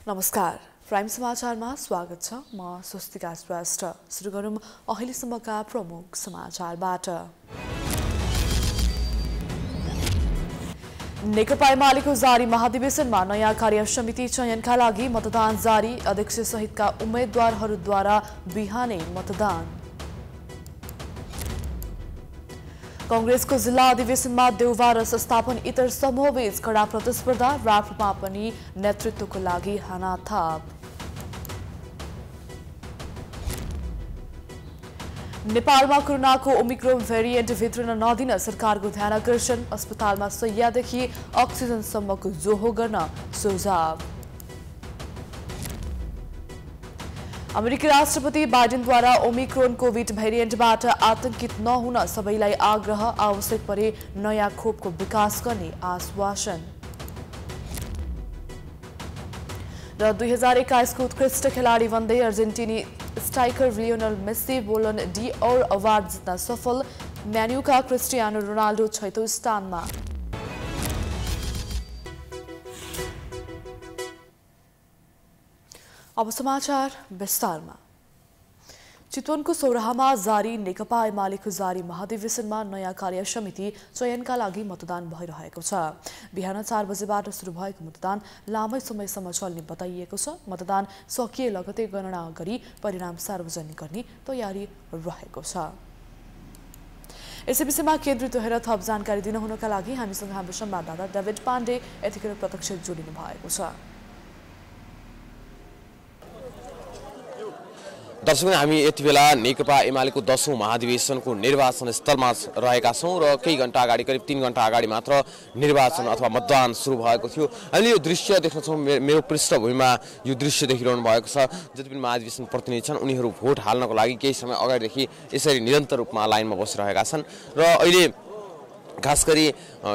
नमस्कार प्राइम समाचारमा स्वागत छ। म स्वस्तिका श्रेष्ठ। सुरु गरौँ अहिलेसम्मका प्रमुख समाचारबाट। नेकपा एमालेको जारी महाधिवेशनमा नयाँ कार्य समिति चयनका लागि मतदान जारी। अध्यक्ष सहितका उम्मेद्वारहरूद्वारा बिहानै मतदान। कांग्रेसको जिल्ला अधिवेशनमा देउवा र संस्थापन इतर समूहबीच कडा प्रतिस्पर्धा। राप्रपा पनि नेतृत्वको लागि हानाथाप। नेपालमा कोरोनाको ओमिक्रोन भेरिएन्ट भित्रिन नदिन सरकारको ध्यानकर्षण। अस्पतालमा शय्यादेखि अक्सिजनसम्मको जोहो गर्न सुझाव। अमेरिकी राष्ट्रपति बाइडेनद्वारा ओमिक्रोन कोभिड भेरिएन्टबाट आतंकित नहुन सबैलाई आग्रह। आवश्यक परे नयाँ खोपको विकास गर्ने आश्वासन। र 2021 को उत्कृष्ट खेलाडी बन्दै अर्जेन्टिनी स्ट्राइकर लियोनल मेस्सी बोलन डी'ओर अवार्ड जित्न सफल। म्यान्यूका क्रिस्टियानो रोनाल्डो 6औं स्थानमा। अब समाचार विस्तारमा। चितवनको सौराहामा जारी नेकपा एमालेको जारी महाधिवेशनमा नयाँ कार्य समिति चयनका लागि मतदान भइरहेको छ। बिहान 4 बजेबाट सुरु भएको मतदान लामै समयसम्म चल्ने बताइएको छ। मतदान सकिए लगतै गणना गरी परिणाम सार्वजनिक गर्ने तयारी रहेको छ। यसै विषयमा केन्द्रित रहेर थप जानकारी दिनुहुनका लागि हामीसँग हाम्रो संवाददाता डेभिड पाण्डे यतिखेर प्रत्यक्ष जोडिनु भएको छ। दर्शक, हामी यति बेला नेकपा एमालेको 10औं महाधिवेशनको निर्वाचन स्थलमा रहेका छौं र केही घण्टा अगाडि करिब 3 घण्टा अगाडि मात्र निर्वाचन अथवा मतदान सुरु भएको थियो। हामीले यो दृश्य देख्न छौं। मेरो पृष्ठभूमिमा यो दृश्य देखिरहनु भएको छ। जति पनि महाधिवेशन प्रतिनिधि छन् उनीहरू भोट हाल्नको लागि केही समय अगाडिदेखि यसरी निरन्तर रूपमा लाइनमा बसिरहेका छन् र अहिले खास गरी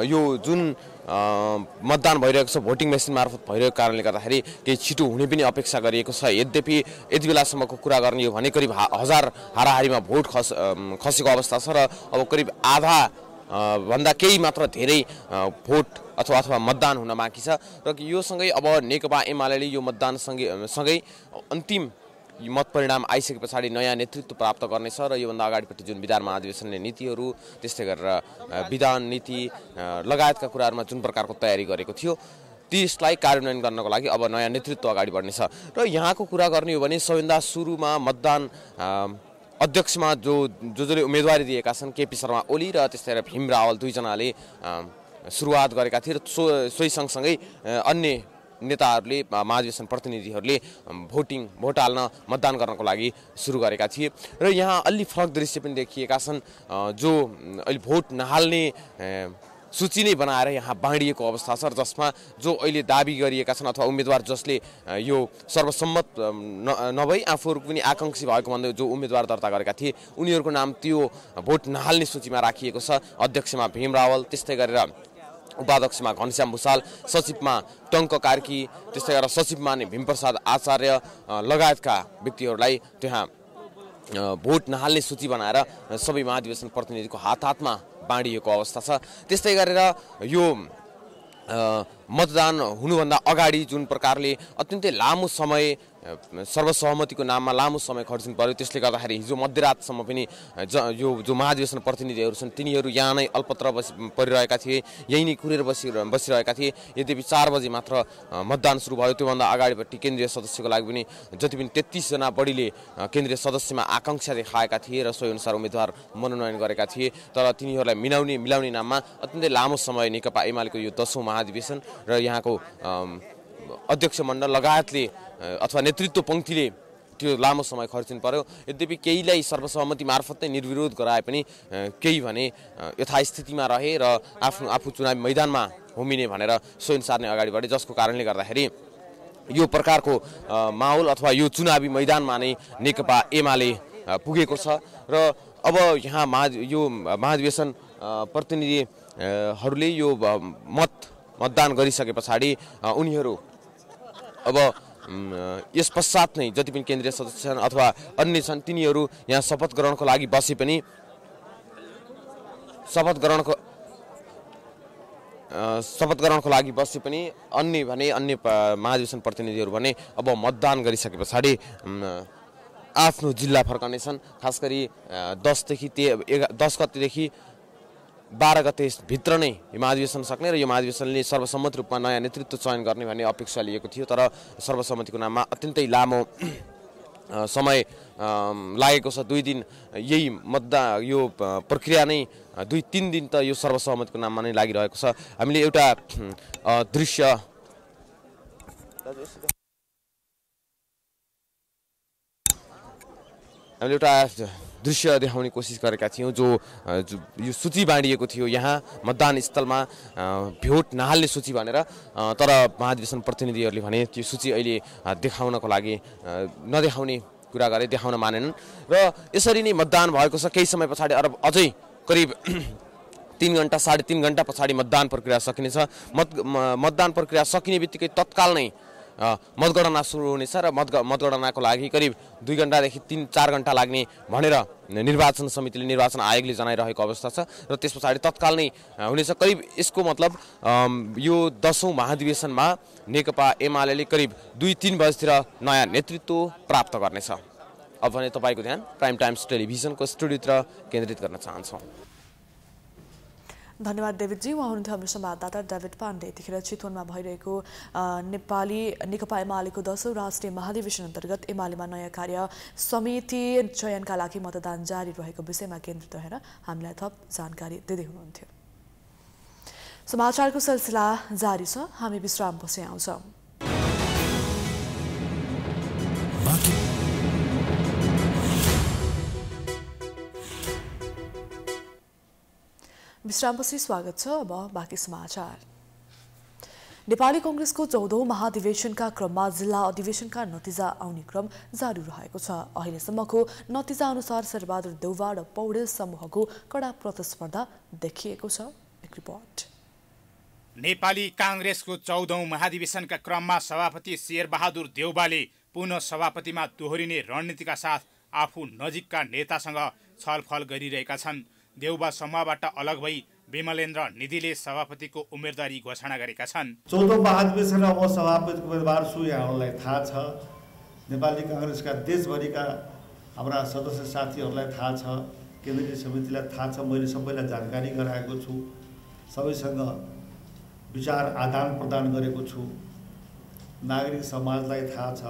यो जुन मतदान भइरहेको छ भोटिङ मेसिन मार्फत भइरहेको कारणले गर्दाखेरि केही छिटो हुने पनि अपेक्षा गरिएको छ। यद्यपि यति बेलासम्मको कुरा गर्ने हो भने करिब 1000 हाराहारीमा भोट खसेको अवस्था छ र अब करिब आधा भन्दा केही मात्र धेरै भोट अथवा मतदान हुन बाँकी छ र यो सँगै अब नेकपा एमालेले यो मतदान सँगै अन्तिम मत परिणाम आइसके पछाडि नयाँ नेतृत्व प्राप्त गर्नेछ र योभन्दा अगाडिपट्टि जुन विधान महाधिवेशनले नीतिहरू त्यस्तै गरेर विधान नीति लगायतका कुराहरूमा जुन प्रकारको तयारी गरेको थियो त्यसलाई कार्यान्वयन गर्नको लागि अब नयाँ नेतृत्व अगाडि बढ्नेछ। र यहाँको कुरा गर्ने हो भने सबैभन्दा सुरुमा मतदान अध्यक्षमा जसले उम्मेदवारी दिएका छन् केपी शर्मा ओली र त्यस्तै गरेर भीम रावल दुईजनाले सुरुवात गरेका थिए र सोही सँगसँगै अन्य नेताहरूले महाधिवेशन प्रतिनिधिहरूले भोट हाल्न मतदान गर्नको लागि सुरु गरेका थिए र यहाँ अलि फरक दृश्य पनि देखिएका छन्। जो अहिले भोट नहाल्ने सूची नै बनाएर यहाँ बाँडिएको अवस्था छ र जसमा जो अहिले दाबी गरिएका छन् अथवा उम्मेदवार जसले यो सर्वसम्मत नभई आफूहरू पनि आकांक्षी भएको भन्दै जो उम्मेदवार दर्ता गरेका थिए उनीहरूको नाम त्यो भोट नहाल्ने सूचीमा राखिएको छ। अध्यक्षमा भीम रावल, त्यस्तै गरेर उपाध्यक्षमा घनश्याम भुषाल, सचिवमा टङ्क कार्की, त्यस्तै गरेर सचिवमा नै भीमप्रसाद आचार्य लगायतका व्यक्तिहरूलाई त्यहाँ भोट नहाल्ने सूची बनाएर सबै महाधिवेशन प्रतिनिधिको हातमा बाँडिएको अवस्था छ। त्यस्तै गरेर यो मतदान हुनुभन्दा अगाडि जुन प्रकारले अत्यन्तै लामो समय सर्वसहमतिको नाममा लामो समय खर्चिनु पर्यो त्यसले गर्दाखेरि हिजो मध्यरातसम्म पनि जो महाधिवेशन प्रतिनिधिहरू छन् तिनीहरू यहाँ नै अल्पत्र परिरहेका थिए, यही नै कुरेर बसिरहेका थिए। यद्यपि 4 बजे मात्र मतदान सुरु भयो। त्योभन्दा अगाडिपट्टि केन्द्रीय सदस्यको लागि पनि जति पनि 33 जना बढीले केन्द्रीय सदस्यमा आकांक्षा देखाएका थिए र सोही अनुसार उम्मेदवार मनोनयन गरेका थिए। तर तिनीहरूलाई मिलाउने नाममा अत्यन्तै लामो समय नेकपा एमालेको यो 10औं महाधिवेशन र यहाँको अध्यक्ष मण्डल लगायतले अथवा नेतृत्व पंक्तिले त्यो लामो समय खर्चिनु पर्यो। यद्यपि केहीलाई सर्वसहमति मार्फत नै निर्विरोध गराए पनि केही भने यथास्थितिमा रहे र आफू चुनावी मैदानमा होमिने भनेर सोही अनुसार नै अगाडि बढे, जसको कारणले गर्दाखेरि यो प्रकारको माहौल अथवा यो चुनावी मैदानमा नै नेकपा एमाले पुगेको छ र अब यहाँ यो महाधिवेशन प्रतिनिधिहरूले यो मतदान गरिसके पछाडि उनीहरू अब यस पश्चात नै जति पनि केन्द्रीय सदस्य छन् अथवा अन्य छन् तिनीहरू यहाँ शपथ ग्रहणको लागि बसे पनि शपथ ग्रहणको शपथ ग्रहणको लागि बसे पनि अन्य महाधिवेशन प्रतिनिधिहरू भने अब मतदान गरिसके पछाडि आफ्नो जिल्ला फर्कनेछन्। खास गरी 10 गतेदेखि 12 गते भित्र नै यो महाधिवेशन सक्ने र यो महाधिवेशनले सर्वसम्मत रूपमा नयाँ नेतृत्व चयन गर्ने भन्ने अपेक्षा लिएको थियो। तर सर्वसम्मतिको नाममा अत्यन्तै लामो समय लागेको छ। 2 दिन यही यो प्रक्रिया नै 2-3 दिन त यो सर्वसहमतिको नाममा नै लागिरहेको छ। हामीले एउटा दृश्य देखाउने कोसिस गरेका थियौँ जो यो सूची बाँडिएको थियो यहाँ मतदान स्थलमा भोट नहाल्ने सूची भनेर। तर महाधिवेशन प्रतिनिधिहरूले भने त्यो सूची अहिले देखाउनको लागि नदेखाउने कुरा गरे, देखाउन मानेनन् र यसरी नै मतदान भएको छ। केही समय पछाडि अझै करिब 3 घण्टा 3.5 घण्टा पछाडि मतदान प्रक्रिया सकिनेछ। मतदान प्रक्रिया सकिने बित्तिकै तत्काल नै मतगणना सुरु हुनेछ र मतगणनाको लागि करिब 2 घण्टादेखि 3-4 घण्टा लाग्ने भनेर निर्वाचन समितिले, निर्वाचन आयोगले जनाइरहेको अवस्था छ र त्यस पछाडि तत्काल नै हुनेछ। करिब यसको मतलब यो 10औं महाधिवेशनमा नेकपा एमाले करिब 2-3 बजेतिर नयाँ नेतृत्व प्राप्त गर्नेछ। अब भने तपाईको ध्यान प्राइम टाइम्स टेलिभिजनको स्टुडियोतिर केन्द्रित गर्न चाहन्छौँ। धन्यवाद डेभिडजी। उहाँ हुनुहुन्थ्यो हाम्रो संवाददाता डेभिड पाण्डे। यतिखेर चितवनमा भइरहेको नेकपा एमालेको 10औं राष्ट्रिय महाधिवेशन अन्तर्गत एमालेमा नयाँ कार्य समिति चयनका लागि मतदान जारी रहेको विषयमा केन्द्रित रहेर हामीलाई थप जानकारी दिँदै हुनुहुन्थ्यो। समाचारको सिलसिला जारी छ, हामी विश्रामपछि आउँछौँ। विश्रामपछि स्वागत छ। अब बाँकी समाचार। नेपाली कांग्रेसको 14औं महाधिवेशनका क्रममा जिल्ला अधिवेशनका नतिजा आउने क्रम जारी रहेको छ। अहिलेसम्मको नतिजा अनुसार शेरबहादुर देउवा र पौडेल समूहको कडा प्रतिस्पर्धा देखिएको छ। एक रिपोर्ट। नेपाली कांग्रेसको 14औं महाधिवेशनका क्रममा सभापति शेरबहादुर देउवाले पुनः सभापतिमा दोहोरिने रणनीतिका साथ आफू नजिकका नेतासँग छलफल गरिरहेका छन्। देउवा समूहबाट अलग भई विमलेन्द्र निधिले सभापतिको उम्मेदवारी घोषणा गरेका छन्। 14औं महाधिवेशनमा म सभापतिको उम्मेदवार छु, यहाँहरूलाई थाहा छ। नेपाली कांग्रेसका देशभरिका हाम्रा सदस्य साथीहरूलाई थाहा छ, केन्द्रीय समितिलाई थाहा छ। मैले सबैलाई जानकारी गराएको छु, सबैसँग विचार आदान प्रदान गरेको छु। नागरिक समाजलाई थाहा छ,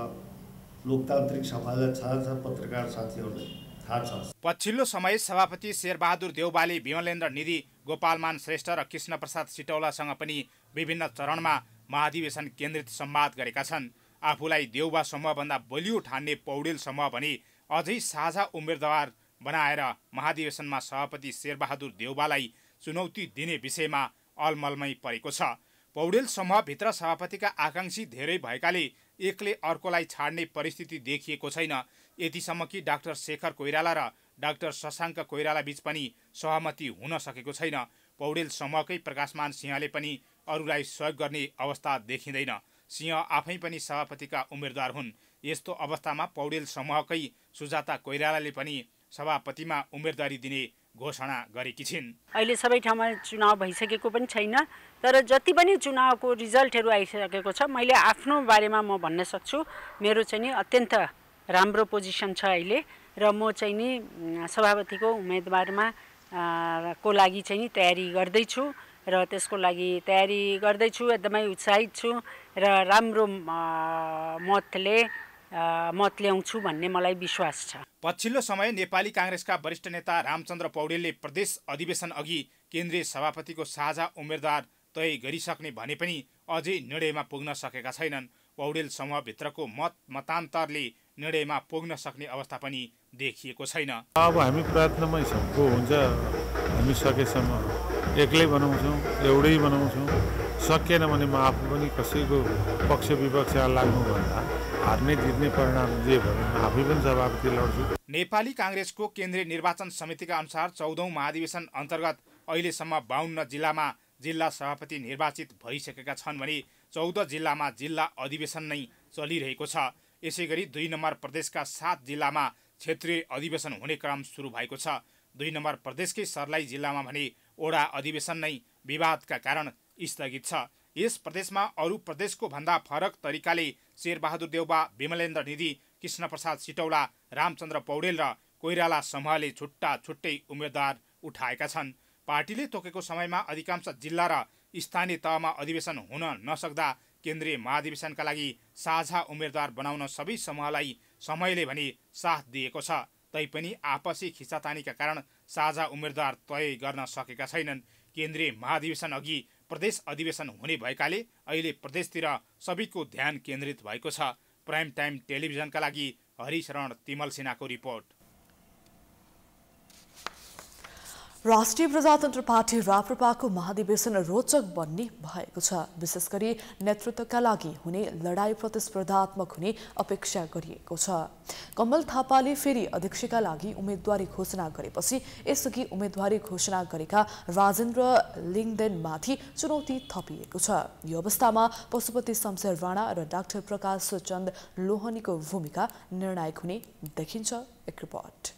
लोकतान्त्रिक समाजलाई थाहा छ, पत्रकार साथीहरूलाई थाहा छ। पछिल्लो समय सभापति शेरबहादुर देउवाले विमलेन्द्र निधि, गोपालमान श्रेष्ठ र कृष्ण प्रसाद सिटौलासँग पनि विभिन्न चरणमा महाधिवेशन केन्द्रित संवाद गरेका छन्। आफूलाई देउवा समूहभन्दा बलियो ठान्ने पौडेल समूह भने अझै साझा उम्मेदवार बनाएर महाधिवेशनमा सभापति शेरबहादुर देउवालाई चुनौती दिने विषयमा अलमलमै परेको छ। पौडेल समूहभित्र सभापतिका आकांक्षी धेरै भएकाले एकले अर्कोलाई छाड्ने परिस्थिति देखिएको छैन। यतिसम्म कि डाक्टर शेखर कोइराला र डाक्टर शशाङ्क कोइराला बीच पनि सहमति हुन सकेको छैन। पौडेल समूहकै प्रकाशमान सिंहले पनि अरूलाई सहयोग गर्ने अवस्था देखिँदैन। सिंह आफै पनि सभापतिका उम्मेदवार हुन्। यस्तो अवस्थामा पौडेल समूहकै सुजाता कोइरालाले पनि सभापतिमा उम्मेदवारी दिने घोषणा गरेकी छिन्। अहिले सबै ठाउँमा चुनाव भइसकेको पनि छैन, तर जति पनि चुनावको रिजल्टहरू आइसकेको छ, मैले आफ्नो बारेमा म भन्न सक्छु। मेरो चाहिँ नि अत्यन्त राम्रो पोजिसन छ अहिले र म चाहिँ नि सभापतिको उम्मेदवारमा को लागि चाहिँ नि तयारी गर्दैछु र त्यसको लागि तयारी गर्दैछु। एकदमै उत्साहित छु र राम्रो मत ल्याउँछु भन्ने मलाई विश्वास छ। पछिल्लो समय नेपाली कांग्रेसका वरिष्ठ नेता रामचन्द्र पौडेलले प्रदेश अधिवेशन अघि केन्द्रीय सभापतिको साझा उम्मेदवार तय गरिसक्ने भने पनि अझै निर्णयमा पुग्न सकेका छैनन्। पौडेल समूहभित्रको मतान्तरले निर्णयमा पुग्न सक्ने अवस्था पनि देखिएको छैन। अब हामी प्रयत्नमै छौँ, को हुन्छ हामी सकेसम्म एक्लै बनाउँछौँ, एउटै बनाउँछौँ। सकिएन भने म आफू पनि कसैको पक्ष विपक्षमा लाग्नुभन्दा हार्ने जित्ने परिणाम जे भयो आफै पनि सभापति लड्छु। नेपाली कांग्रेसको केन्द्रीय निर्वाचन समितिका अनुसार 14औं महाधिवेशन अन्तर्गत अहिलेसम्म 52 जिल्लामा जिल्ला सभापति निर्वाचित भइसकेका छन् भने 14 जिल्लामा जिल्ला अधिवेशन नै चलिरहेको छ। यसैगरी 2 नम्बर प्रदेशका 7 जिल्लामा क्षेत्रीय अधिवेशन हुने क्रम सुरु भएको छ। 2 नम्बर प्रदेशकै सर्लाही जिल्लामा भने ओडा अधिवेशन नै विवादका कारण स्थगित छ। यस प्रदेशमा अरू प्रदेशको भन्दा फरक तरिकाले शेरबहादुर देउबा, विमलेन्द्र निधि, कृष्णप्रसाद सिटौला, रामचन्द्र पौडेल र कोइराला समूहले छुट्टै उम्मेद्वार उठाएका छन्। पार्टीले तोकेको समयमा अधिकांश जिल्ला र स्थानीय तहमा अधिवेशन हुन नसक्दा केन्द्रीय महाधिवेशनका लागि साझा उम्मेद्वार बनाउन सबै समूहलाई समयले भने साथ दिएको छ। तैपनि आपसी खिचातानीका कारण साझा उम्मेद्वार तय गर्न सकेका छैनन्। केन्द्रीय महाधिवेशन अघि प्रदेश अधिवेशन हुने भएकाले अहिले प्रदेशतिर सबैको ध्यान केन्द्रित भएको छ। प्राइम टाइम टेलिभिजनका लागि हरिशरण तिमल सिन्हाको रिपोर्ट। राष्ट्रिय प्रजातन्त्र पार्टी राप्रपाको महाधिवेशन रोचक बन्ने भएको छ। विशेष गरी नेतृत्वका लागि हुने लडाई प्रतिस्पर्धात्मक हुने अपेक्षा गरिएको छ। कमल थापाले फेरि अध्यक्षका लागि उम्मेदवारी घोषणा गरेपछि यसअघि उम्मेदवारी घोषणा गरेका राजेन्द्र लिङदेनमाथि चुनौती थपिएको छ। यो अवस्थामा पशुपति शमशेर राणा र डाक्टर प्रकाश चन्द लोहनीको भूमिका निर्णायक हुने देखिन्छ। एक रिपोर्ट।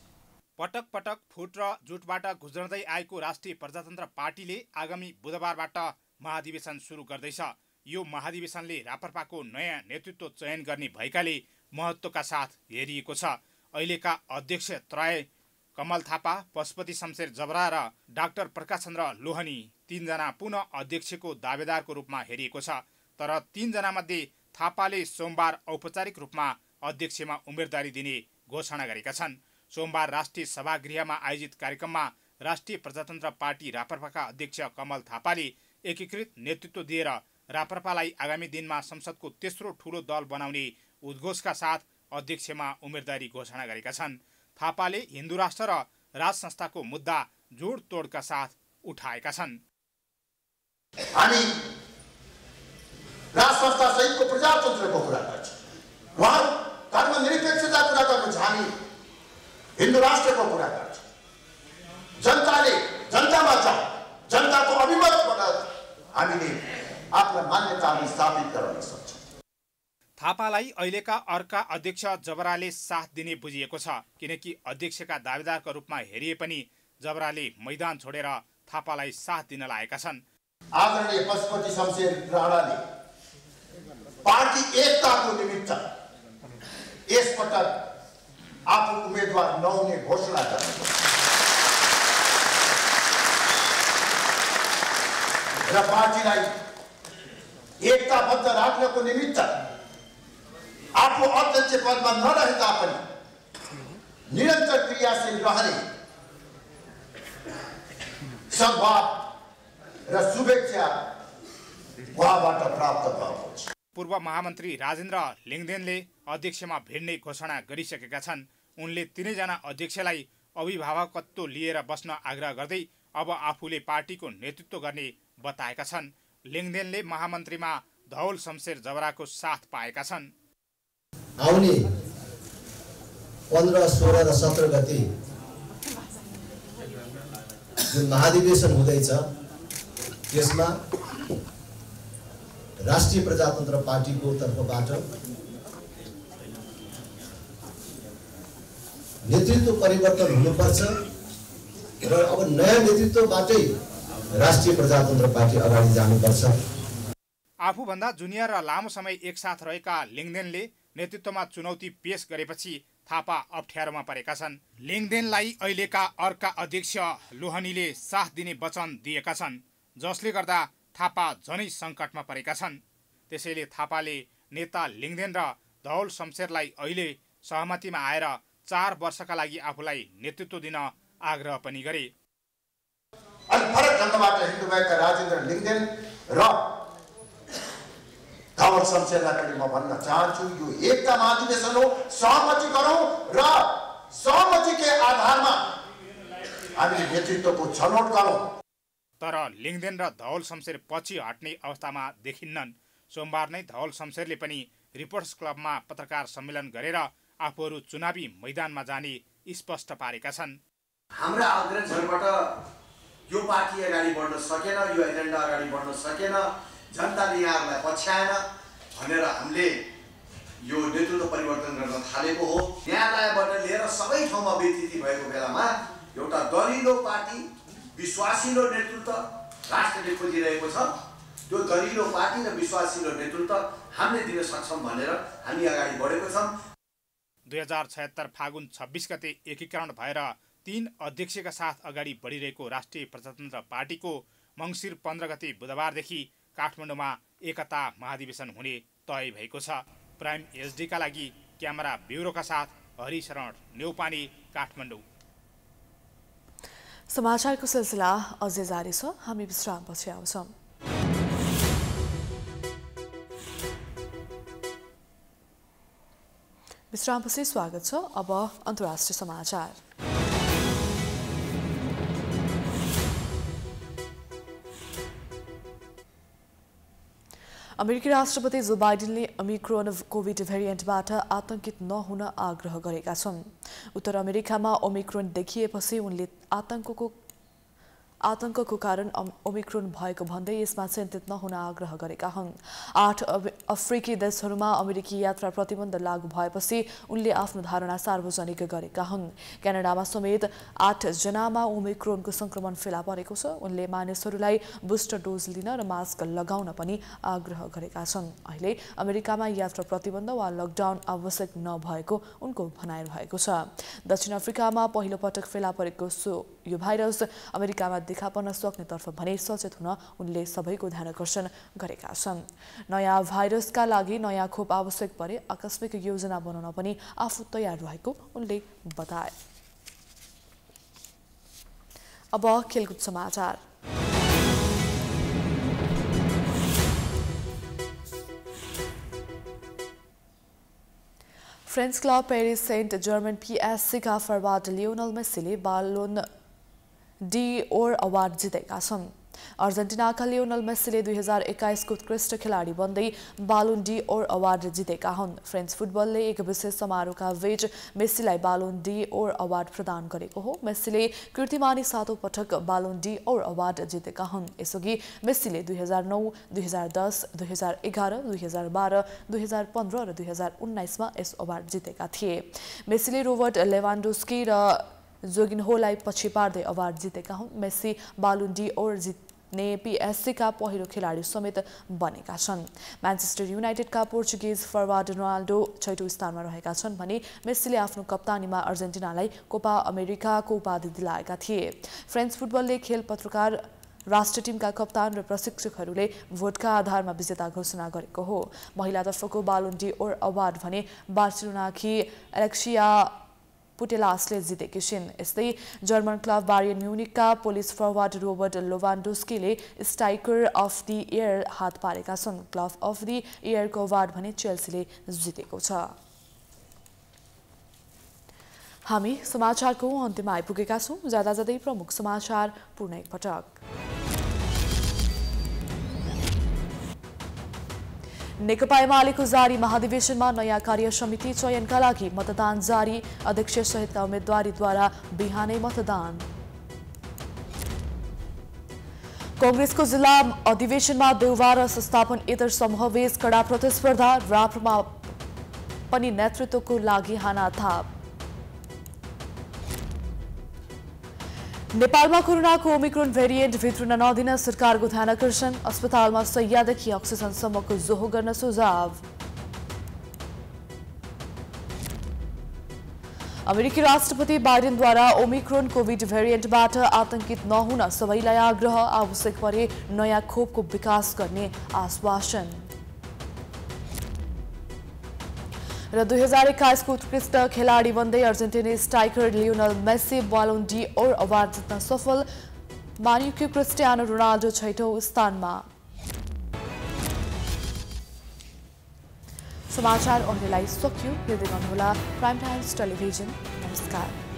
पटक पटक फुट र जुटबाट गुज्रदै आएको राष्ट्रिय प्रजातन्त्र पार्टीले आगामी बुधबारबाट महाधिवेशन सुरु गर्दैछ। यो महाधिवेशनले राप्रपाको नयाँ नेतृत्व चयन गर्ने भएकाले महत्त्वका साथ हेरिएको छ। अहिलेका अध्यक्ष त्रय कमल थापा, पशुपति शमशेर जबरा र डाक्टर प्रकाश चन्द्र लोहनी तीनजना पुनः अध्यक्षको दावेदारको रूपमा हेरिएको छ। तर तीनजना मध्ये थापाले सोमबार औपचारिक रूपमा अध्यक्षमा उम्मेदवारी दिने घोषणा गरेका छन्। सोमबार राष्ट्रिय सभागृहमा आयोजित कार्यक्रममा राष्ट्रिय प्रजातन्त्र पार्टी राप्रपाका अध्यक्ष कमल थापाले एकीकृत नेतृत्व दिएर राप्रपालाई आगामी दिनमा संसदको तेस्रो ठूलो दल बनाउने उद्घोषका साथ अध्यक्षमा उम्मेदवारी घोषणा गरेका छन्। थापाले हिन्दू राष्ट्र र राज संस्थाको मुद्दा जोडतोडका साथ उठाएका छन्। हामी राज संस्था सहितको प्रजातन्त्रको कुरा गर्छौँ, उहाँ धर्मनिरपेक्षता कुरा गर्नुहुन्छ, हामी हिन्दू राष्ट्रको कुरा गर्छौँ। जनताले जनतामा जाऊ, जनताको अभिमतबाट हामीले आफ्ना मान्यता स्थापित गराउन सक्छौँ। थापालाई अहिलेका अर्का अध्यक्ष जबराले साथ दिने बुझिएको छ, किनकि अध्यक्षका दावेदारका रूपमा हेरिए पनि जबराले मैदान छोडेर थापालाई साथ दिन लागेका छन्। आदरणीय पशुपति शमशेर राणाले पार्टी एकताको निमित्त यसपटक आफू उम्मेदवार नहुने घोषणा गर्नुभयो र पार्टीलाई एकताबद्ध राख्नको निमित्त आफू अध्यक्ष पदमा नरहे तापनि निरन्तर क्रियाशील रहने सद्भाव र शुभेच्छा उहाँबाट प्राप्त भएको छ। पूर्व महामन्त्री राजेन्द्र लिङदेनले अध्यक्षमा भिड्ने घोषणा गरिसकेका छन्। उनले तीनैजना अध्यक्षलाई अभिभावकत्व लिएर बस्न आग्रह गर्दै अब आफूले पार्टीको नेतृत्व गर्ने बताएका छन्। लिङदेनले महामन्त्रीमा धौल शमशेर जबराको साथ पाएका छन्। आउने 15, 16 र 17 गते जुन महाधिवेशन हुँदैछ त्यसमा राष्ट्रिय प्रजातन्त्र पार्टीको तर्फबाट नेतृत्व परिवर्तन हुनुपर्छ र अब नयाँ नेतृत्वबाटै राष्ट्रिय प्रजातन्त्र पार्टी अगाडि जानुपर्छ। आफूभन्दा जुनियर र लामो समय एकसाथ रहेका लिङदेनले नेतृत्वमा चुनौती पेश गरेपछि थापा अप्ठ्यारोमा परेका छन्। लिङदेनलाई अहिलेका अर्का अध्यक्ष लोहनीले साथ दिने वचन दिएका छन्, जसले गर्दा थापा झनै सङ्कटमा परेका छन्। त्यसैले थापाले नेता लिङदेन र धौल शमशेरलाई अहिले सहमतिमा आएर 4 वर्षका लागि आफूलाई नेतृत्व दिन आग्रह पनि गरे। अनि फरक ढङ्गबाट हिँड्नु भएका राजेन्द्र लिङदेन र धौल शमशेरलाई पनि म भन्न चाहन्छु, यो एकता महाधिवेशन हो, सहमति गरौँ र सहमतिकै आधारमा हामीले नेतृत्वको छनौट गरौँ। तर लिङदेन र धौल शमशेर पछि हट्ने अवस्थामा देखिन्नन्। सोमबार नै धौल शमशेरले पनि रिपोर्टर्स क्लबमा पत्रकार सम्मेलन गरेर आफूहरू चुनावी मैदानमा जाने स्पष्ट पारेका छन्। हाम्रा अग्रजहरूबाट यो पार्टी अगाडि बढ्न सकेन, यो एजेन्डा अगाडि बढ्न सकेन, जनताले यहाँहरूलाई पछ्याएन भनेर हामीले यो नेतृत्व परिवर्तन गर्न थालेको हो। न्यायालयबाट लिएर सबै ठाउँमा व्यतिथि भएको बेलामा एउटा दरिलो पार्टी, विश्वासिलो नेतृत्व राष्ट्रले खोजिरहेको छ त्यो दरिलो पार्टी र विश्वासिलो नेतृत्व हामीले दिन सक्छौँ भनेर हामी अगाडि बढेको छौँ। 2076 फागुन 26 गते एकीकरण भएर 3 अध्यक्षका साथ अगाडि बढिरहेको राष्ट्रिय प्रजातन्त्र पार्टीको मङ्सिर 15 गते बुधबारदेखि काठमाडौँमा एकता महाधिवेशन हुने तय भएको छ। प्राइम एचडीका लागि क्यामेरा ब्युरोका साथ हरिशरण न्यौपानी, काठमाडौँ। समाचारको सिलसिला अझै जारी छ, हामी विश्रामपछि आउँछौँ। विश्रामपछि स्वागत छ। अब अन्तर्राष्ट्रिय समाचार। अमेरिकी राष्ट्रपति जो बाइडेनले ओमिक्रोन कोभिड भेरिएन्टबाट आतंकित नहुन आग्रह गरेका छन्। उत्तर अमेरिकामा ओमिक्रोन देखिएपछि उनले आतंकको कारण ओमिक्रोन भएको भन्दै यसमा चिन्तित नहुन आग्रह गरेका हुन्। 8 अफ्रिकी देशहरूमा अमेरिकी यात्रा प्रतिबन्ध लागू भएपछि उनले आफ्नो धारणा सार्वजनिक गरेका हुन्। क्यानाडामा समेत 8 जनामा ओमिक्रोनको संक्रमण फेला परेको छ। उनले मानिसहरूलाई बुस्टर डोज लिन र मास्क लगाउन पनि आग्रह गरेका छन्। अहिले अमेरिकामा यात्रा प्रतिबन्ध वा लकडाउन आवश्यक नभएको उनको भनाइ रहेको छ। दक्षिण अफ्रिकामा पहिलो पटक फेला परेको यो भाइरस अमेरिकामा देखा पर्न सक्नेतर्फ भने सचेत हुन उनले सबैको ध्यान आकर्षण गरेका छन्। नयाँ भाइरसका लागि नयाँ खोप आवश्यक परे आकस्मिक योजना बनाउन पनि आफू तयार रहेको उनले बताए। अब खेलकुद समाचार। French club Paris Saint Germain PSC का फरवार्ड लियोनल मेस्सीले बालोन डीओर अवार्ड जितेका छन्। अर्जेन्टिनाका लियोनल मेस्सीले 2021 को उत्कृष्ट खेलाडी बन्दै बालोन डीओर अवार्ड जितेका हुन्। फ्रेन्च फुटबलले एक विशेष समारोहका बीच मेस्सीलाई बालोन डीओर अवार्ड प्रदान गरेको हो। मेस्सीले कीर्तिमानी 7औं पटक बालोन डीओर अवार्ड जितेका हुन्। यसअघि मेस्सीले 2009, 2010, 2011, 2012, 2015 र 2019 मा यस अवार्ड जितेका थिए। मेस्सीले रोबर्ट लेभान्डोस्की र जोगिन्होलाई पछि पार्दै अवार्ड जितेका हुन्। मेस्सी बालोन डीओर जित्ने PSC का पहिलो खेलाडी समेत बनेका छन्। म्यान्चेस्टर युनाइटेडका पोर्चुगिज फरवार्ड रोनाल्डो 6औं स्थानमा रहेका छन् भने मेस्सीले आफ्नो कप्तानीमा अर्जेन्टिनालाई कोपा अमेरिकाको उपाधि दिलाएका थिए। फ्रेन्च फुटबलले खेल पत्रकार राष्ट्रिय टिमका कप्तान र प्रशिक्षकहरूले भोटका आधारमा विजेता घोषणा गरेको हो। महिलातर्फको बालोन डीओर अवार्ड भने बार्सिलोनाकी एलेक्सिया पुटेलासले जितेकी छिन्। यस्तै जर्मन क्लब बायर्न म्युनिकका पुलिस फरवार्ड रोबर्ट लेभान्डोस्कीले स्ट्राइकर अफ द इयर हात पारेका छन्। क्लब अफ द इयरको अवार्ड भने चेल्सीले जितेको छ। हामी समाचारको अन्त्यमा आइपुगेका छौँ। जाँदा जाँदै प्रमुख समाचार पुनः एकपटक। नेकपा एमालेको जारी महाधिवेशनमा नयाँ कार्य समिति चयनका लागि मतदान जारी। अध्यक्ष सहितका उम्मेदवारीद्वारा बिहानै मतदान। कांग्रेसको जिल्ला अधिवेशनमा देउवा र संस्थापनेतर समूहबीच कडा प्रतिस्पर्धा। राप्रपा पनि नेतृत्वको लागि हानाथाप। नेपालमा कोरोनाको ओमिक्रोन भेरिएन्ट भित्रिन नदिन सरकारको ध्यान आकर्षण। अस्पतालमा शय्यादेखि अक्सिजनसम्मको जोहो गर्न सुझाव। अमेरिकी राष्ट्रपति बाइडेनद्वारा ओमिक्रोन कोभिड भेरिएन्टबाट आतंकित नहुन सबैलाई आग्रह। आवश्यक परे नयाँ खोपको विकास गर्ने आश्वासन। र 2021 को उत्कृष्ट खेलाडी बन्दै अर्जेन्टिनी striker Lionel Messi Ballon d'Or award जित्न सफल। मानिएको क्रिस्टियानो रोनाल्डो 6औं स्थानमा। समाचार अहिलेलाई सकियो। हेर्दै गर्नुहोला प्राइम टाइम्स टेलिभिजन। नमस्कार।